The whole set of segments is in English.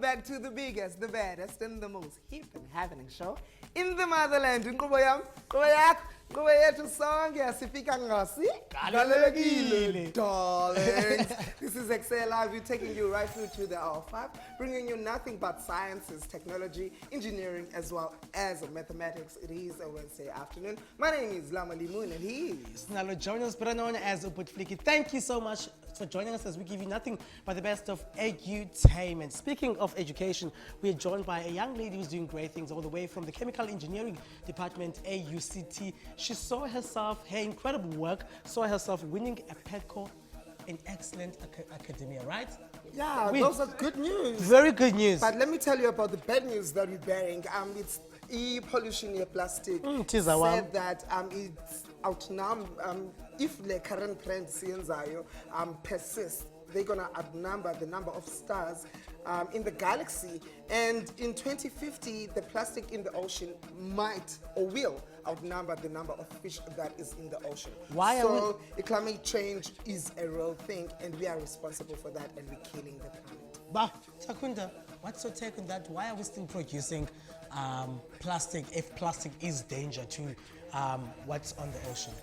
welcome back to the biggest, the baddest, and the most hip and happening show in the motherland. Inkqubo yam, inkqubo yakho, inkqubo yethu sonke sifika ngasigalelekile, darlings. This is Excel Live. We're taking you right through to the hour 5, bringing you nothing but sciences, technology, engineering, as well as mathematics. It is a Wednesday afternoon. My name is Lama Limoon, and he is Nalo Jonas, better known as Uputfliki. Thank you so much for joining us as we give you nothing but the best of edutainment. Speaking of education, we are joined by a young lady who's doing great things all the way from the Chemical Engineering Department, a UCT. She saw herself, her incredible work, saw herself winning a PETCO in excellent academia, right? yeah, those are good news. Very good news. But let me tell you about the bad news that we're bearing. It's pollution in plastic. Said that it's outnumbered. If the current trend persists, they're gonna outnumber the number of stars in the galaxy. And in 2050, the plastic in the ocean might or will outnumber the number of fish that is in the ocean. So climate change is a real thing, and we are responsible for that, and we're killing the planet. But Takunda, what's your take on that? Why are we still producing plastic if plastic is danger to what's on the ocean?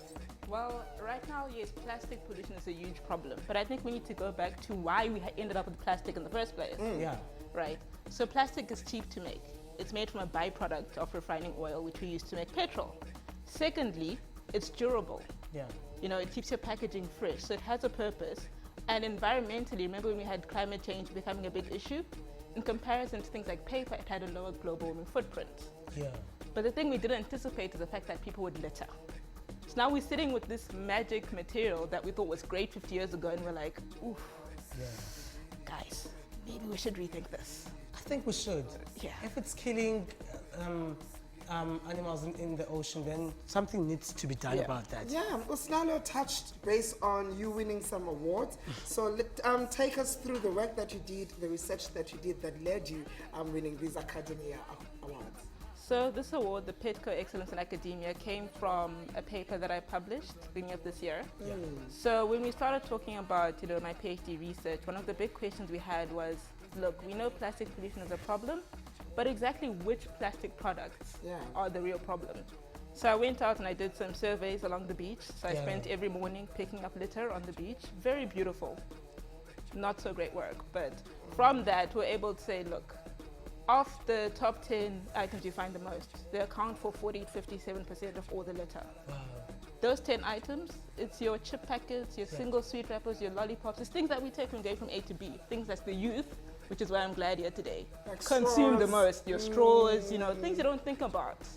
Well, right now, yes, plastic pollution is a huge problem. But I think we need to go back to why we ended up with plastic in the first place. Yeah. Right. So plastic is cheap to make. It's made from a byproduct of refining oil, which we use to make petrol. Secondly, it's durable. Yeah. You know, it keeps your packaging fresh. So it has a purpose. And environmentally, remember when we had climate change becoming a big issue? In comparison to things like paper, it had a lower global warming footprint. Yeah. But the thing we didn't anticipate is the fact that people would litter. So now we're sitting with this magic material that we thought was great 50 years ago, and we're like, oof, guys, maybe we should rethink this. I think we should. Yeah. If it's killing animals in the ocean, then something needs to be done about that. Yeah, Usnalo touched base on you winning some awards. So take us through the work that you did, the research that you did that led you winning these academia awards. So this award, the PETCO Excellence in Academia, came from a paper that I published beginning of this year. Yeah. So when we started talking about, my PhD research, one of the big questions we had was, look, we know plastic pollution is a problem, but exactly which plastic products are the real problem? So I went out and I did some surveys along the beach. So I spent every morning picking up litter on the beach. Very beautiful. Not so great work, but from that we're able to say, look, of the top 10 items you find the most, they account for 57% of all the litter. Wow. Those 10 items, it's your chip packets, your single sweet wrappers, your lollipops. It's things that we take from going from A to B. Things that the youth, which is why I'm glad you're today, like consume straws. the most. Your straws, things you don't think about.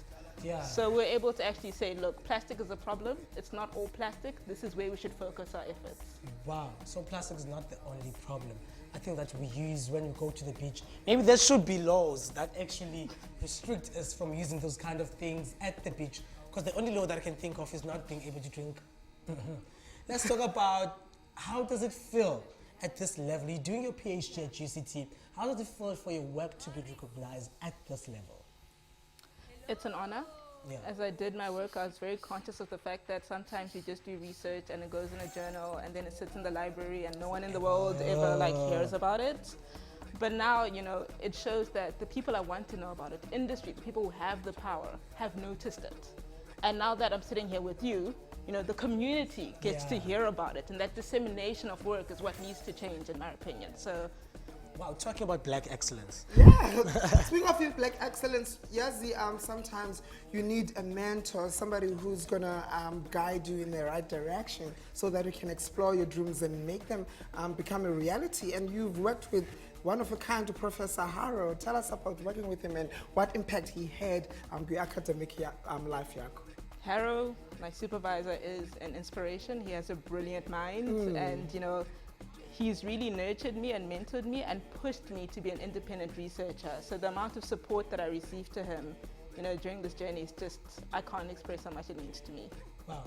Yeah. So we're able to actually say, look, plastic is a problem. It's not all plastic. This is where we should focus our efforts. Wow. So plastic is not the only problem. I think that we use when we go to the beach. Maybe there should be laws that actually restrict us from using those kind of things at the beach. Because the only law that I can think of is not being able to drink. Let's talk about how does it feel at this level? You're doing your PhD at UCT. How does it feel for your work to be recognized at this level? It's an honor. Yeah. As I did my work, I was very conscious of the fact that sometimes you just do research and it goes in a journal and then it sits in the library and no one in the world ever hears about it. But now, it shows that the people I want to know about it, industry, the people who have the power, have noticed it. And now that I'm sitting here with you, the community gets to hear about it, and that dissemination of work is what needs to change, in my opinion. So. Wow, talking about black excellence. Yeah, speaking of black excellence, sometimes you need a mentor, somebody who's gonna guide you in the right direction so that you can explore your dreams and make them become a reality. And you've worked with one of a kind, Professor Harrow. Tell us about working with him and what impact he had on your academic life. Harrow, my supervisor, is an inspiration. He has a brilliant mind, and he's really nurtured me and mentored me and pushed me to be an independent researcher. So the amount of support that I received to him, during this journey is just, I can't express how much it means to me. Wow.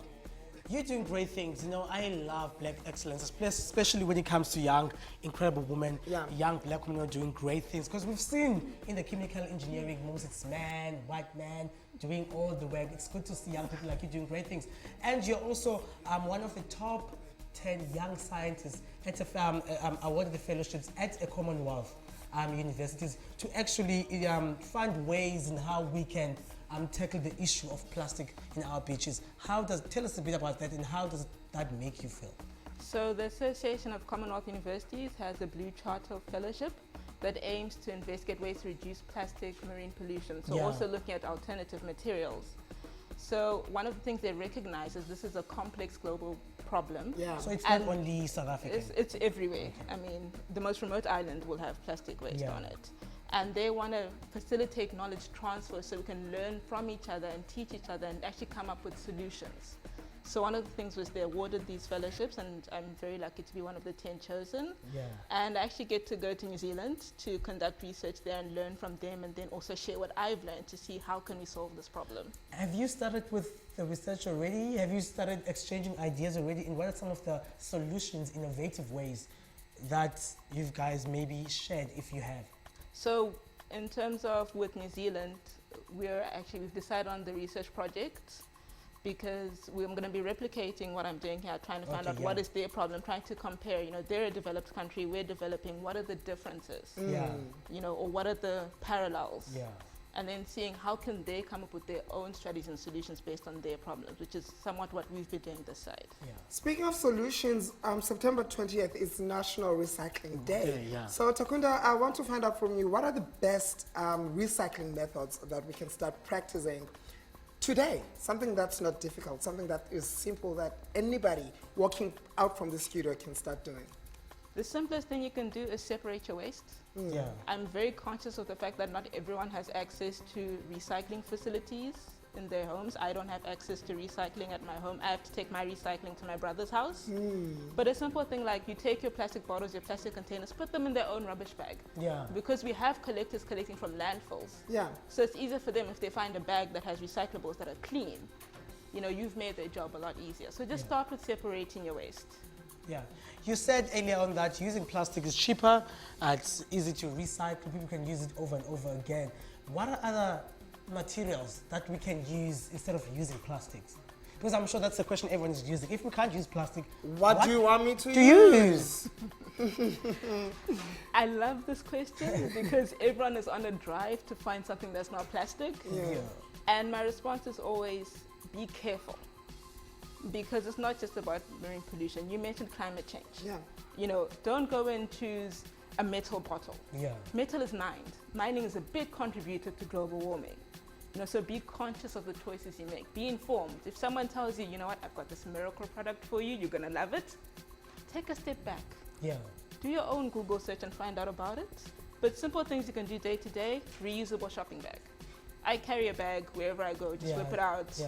You're doing great things. I love black excellence, especially when it comes to young, incredible women, young black women are doing great things. Because we've seen in the chemical engineering, most it's man, white man, doing all the work. It's good to see young people like you doing great things. And you're also one of the top 10 young scientists at awarded the fellowships at a Commonwealth. universities to actually find ways in how we can tackle the issue of plastic in our beaches. Tell us a bit about that, and how does that make you feel? So the Association of Commonwealth Universities has a Blue Charter Fellowship that aims to investigate ways to reduce plastic marine pollution. So also looking at alternative materials. So one of the things they recognize is this is a complex global problem. Yeah. So it's not only South Africa. It's everywhere. I mean, the most remote island will have plastic waste on it. And they want to facilitate knowledge transfer so we can learn from each other and teach each other and actually come up with solutions. So one of the things was they awarded these fellowships, and I'm very lucky to be one of the 10 chosen. Yeah. And I actually get to go to New Zealand to conduct research there and learn from them, and then also share what I've learned to see how can we solve this problem. Have you started with the research already? Have you started exchanging ideas already? And what are some of the solutions, innovative ways that you guys maybe shared, if you have? So in terms of with New Zealand, we've decided on the research project, because we're going to be replicating what I'm doing here, trying to find out what is their problem, trying to compare, they're a developed country, we're developing, what are the differences, or what are the parallels, and then seeing how can they come up with their own strategies and solutions based on their problems, which is somewhat what we've been doing this side. Speaking of solutions, September 20th is National Recycling Day. So Takunda, I want to find out from you, what are the best recycling methods that we can start practicing today? Something that's not difficult, something that is simple, that anybody walking out from the studio can start doing. The simplest thing you can do is separate your waste. I'm very conscious of the fact that not everyone has access to recycling facilities in their homes. I don't have access to recycling at my home. I have to take my recycling to my brother's house. But a simple thing like you take your plastic bottles, your plastic containers, put them in their own rubbish bag. Because we have collectors collecting from landfills. So it's easier for them if they find a bag that has recyclables that are clean. You've made their job a lot easier. So just start with separating your waste. You said earlier on that using plastic is cheaper, it's easy to recycle, people can use it over and over again. What are other materials that we can use instead of using plastics? Because I'm sure that's the question everyone is using. If we can't use plastic, what do you want me to use? I love this question because everyone is on a drive to find something that's not plastic. And my response is always be careful. Because it's not just about marine pollution. You mentioned climate change. Don't go and choose a metal bottle. Metal is mined. Mining is a big contributor to global warming. So be conscious of the choices you make. Be informed. If someone tells you, what, I've got this miracle product for you, you're gonna love it, take a step back. Do your own Google search and find out about it. But simple things you can do day to day, reusable shopping bag. I carry a bag wherever I go, just whip it out,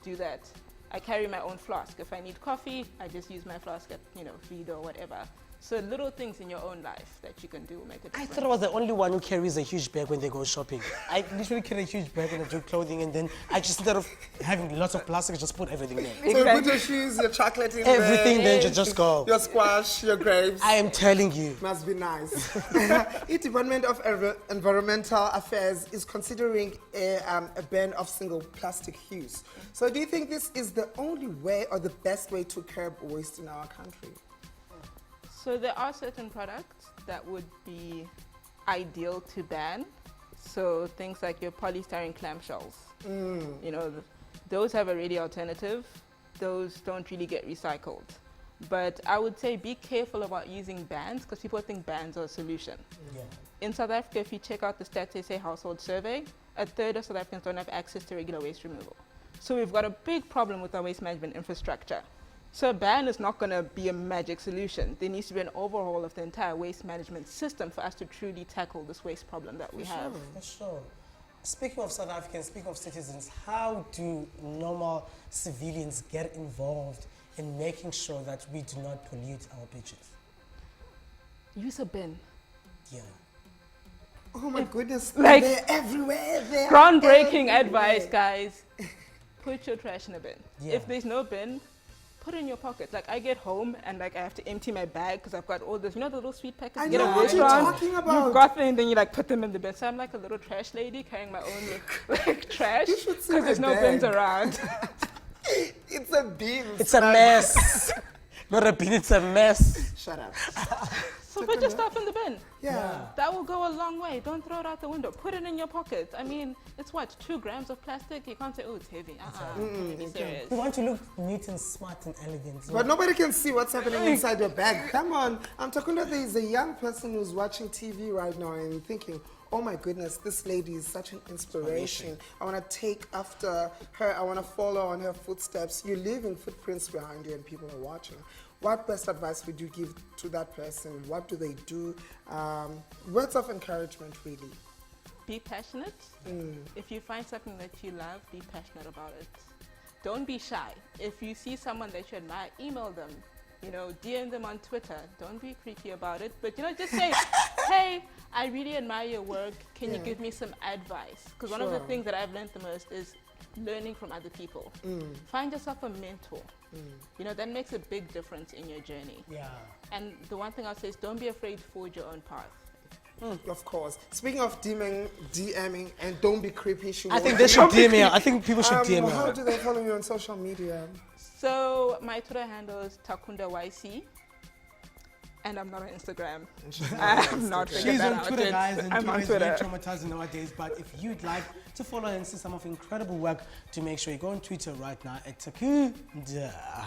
do that. I carry my own flask. If I need coffee, I just use my flask at, Feed or whatever. So little things in your own life that you can do will make a difference. I thought I was the only one who carries a huge bag when they go shopping. I literally carry a huge bag when I do clothing, and then I just, instead of having lots of plastic, just put everything there. So you put your shoes, your chocolate in everything there. then just go. Your squash, your grapes. I am telling you. Must be nice. The Department of Environmental Affairs is considering a ban of single plastic use. So do you think this is the only way or the best way to curb waste in our country? So there are certain products that would be ideal to ban. So things like your polystyrene clamshells. Those have a ready alternative. Those don't really get recycled. But I would say be careful about using bans because people think bans are a solution. In South Africa, if you check out the Stats SA household survey, a third of South Africans don't have access to regular waste removal. So we've got a big problem with our waste management infrastructure. So a ban is not going to be a magic solution. There needs to be an overhaul of the entire waste management system for us to truly tackle this waste problem that we have. For sure. Speaking of South Africans, speaking of citizens, how do normal civilians get involved in making sure that we do not pollute our beaches? Use a bin. Oh my goodness, they're everywhere. Groundbreaking advice, guys. Put your trash in a bin. If there's no bin, put it in your pocket. Like I get home and like I have to empty my bag because I've got all this, the little sweet packets. I know what you're talking about. You've got them and then you like put them in the bin. So I'm like a little trash lady carrying my own like trash because there's no bins around. It's a bin. It's a mess. Not a bin, it's a mess. Shut up. So put your stuff in the bin. Yeah. That will go a long way. Don't throw it out the window. Put it in your pocket. I mean, it's what, 2 grams of plastic? You can't say, oh, it's heavy. Be serious. We want to look neat and smart and elegant. But nobody can see what's happening inside your bag. Come on. Takunda, there is a young person who's watching TV right now and thinking, oh my goodness, this lady is such an inspiration. I want to take after her. I want to follow on her footsteps. You're leaving footprints behind you and people are watching. What best advice would you give to that person? What do they do? Words of encouragement, really. Be passionate. If you find something that you love, be passionate about it. Don't be shy. If you see someone that you admire, email them. You know, DM them on Twitter. Don't be creepy about it, but just say, hey, I really admire your work. Can you give me some advice? Because one of the things that I've learned the most is learning from other people. Find yourself a mentor. You know, that makes a big difference in your journey. Yeah. And the one thing I'll say is don't be afraid to forge your own path. Of course. Speaking of DMing, and don't be creepy. I think they should DM me. I think people should DM me. How do they follow you on social media? So my Twitter handle is Takunda YC. And I'm not on Instagram. I'm not. She's on Twitter, guys, and Twitter is very traumatizing nowadays. But if you'd like to follow and see some of incredible work, to make sure you go on Twitter right now at Takunda.